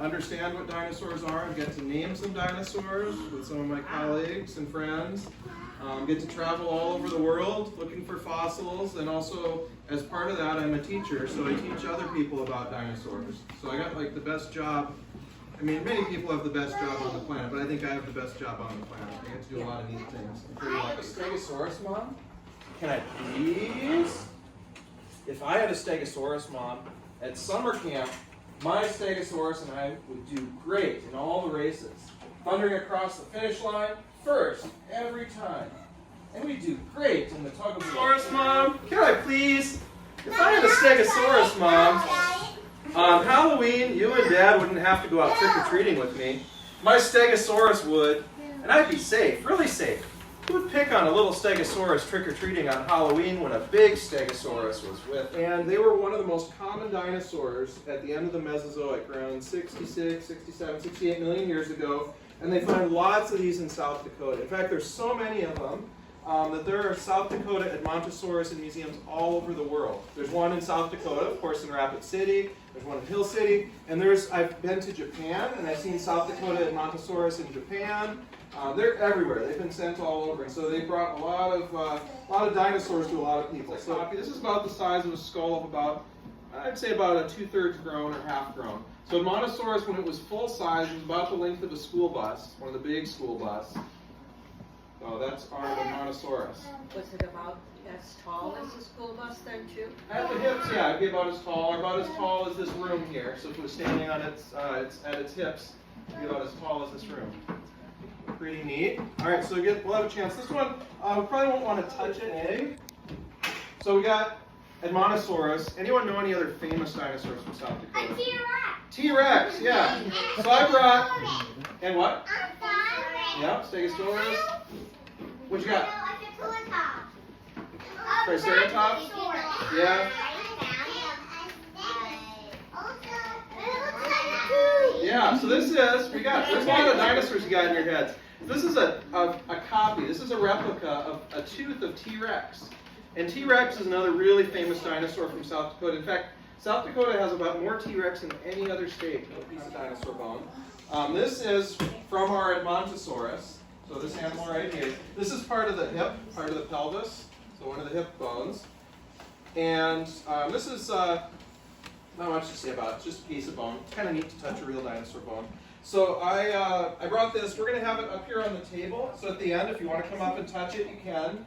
understand what dinosaurs are and get to name some dinosaurs with some of my colleagues and friends. Get to travel all over the world looking for fossils, and also as part of that I'm a teacher, so I teach other people about dinosaurs. So I got like the best job. I mean, many people have the best job on the planet, but I think I have the best job on the planet. I get to do a lot of neat things. I have a Stegosaurus, Mom? Can I please? If I had a Stegosaurus, Mom, at summer camp, my Stegosaurus and I would do great in all the races. Thundering across the finish line, first, every time. And we do great in the tug of war. Mom, can I please? If I had a Stegosaurus, Mom, on Halloween, you and Dad wouldn't have to go out trick-or-treating with me. My Stegosaurus would, and I'd be safe, really safe. Who would pick on a little Stegosaurus trick-or-treating on Halloween when a big Stegosaurus was with? And they were one of the most common dinosaurs at the end of the Mesozoic, around 66, 67, 68 million years ago. And they find lots of these in South Dakota. In fact, there's so many of them that there are South Dakota Edmontosaurus in museums all over the world. There's one in South Dakota, of course, in Rapid City. There's one in Hill City. And I've been to Japan, and I've seen South Dakota Edmontosaurus in Japan. They're everywhere. They've been sent all over. And so they brought a lot of dinosaurs to a lot of people. So this is about the size of a skull of about, I'd say about a 2/3 grown or half grown. So Edmontosaurus, when it was full size, was about the length of a school bus, one of the big school bus. So that's our Edmontosaurus. Was it about as tall as the school bus then too? At the hips, yeah, it'd be about as tall as this room here. So if it was standing on at its hips, it'd be about as tall as this room. Pretty neat. All right, so we'll have a chance. This one, we probably won't want to touch it, eh? So we got Edmontosaurus. Anyone know any other famous dinosaurs from South Dakota? T-Rex. T-Rex, yeah. So I brought, and what? Yeah, Stegosaurus. What you got? Triceratops? Yeah. Yeah, so there's a lot of dinosaurs you got in your heads. This is a copy, this is a replica of a tooth of T-Rex. And T-Rex is another really famous dinosaur from South Dakota. In fact, South Dakota has about more T-Rex than any other state, a piece of dinosaur bone. This is from our Edmontosaurus. So this animal right here. This is part of the hip, part of the pelvis. So one of the hip bones. And this is not much to say about it. It's just a piece of bone. It's kind of neat to touch a real dinosaur bone. So I brought this. We're going to have it up here on the table. So at the end, if you want to come up and touch it, you can.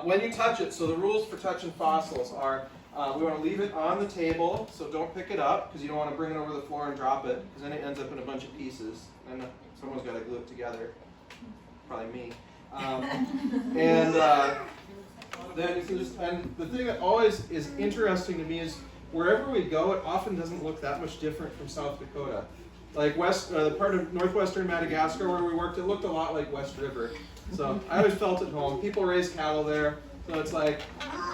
When you touch it, so the rules for touching fossils are we want to leave it on the table, so don't pick it up because you don't want to bring it over the floor and drop it because then it ends up in a bunch of pieces and someone's got to glue it together. Probably me. And then you can and the thing that always is interesting to me is wherever we go, it often doesn't look that much different from South Dakota. Like the part of northwestern Madagascar where we worked, it looked a lot like West River. So I always felt at home. People raise cattle there, so it's like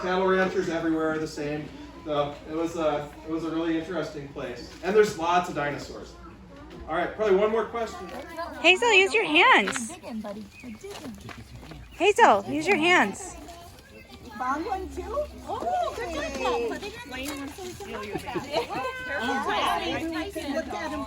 cattle ranchers everywhere are the same. So it was a really interesting place. And there's lots of dinosaurs. All right, probably one more question. Hazel, use your hands. Hazel, use your hands. Found one too? Oh, good. Look at him.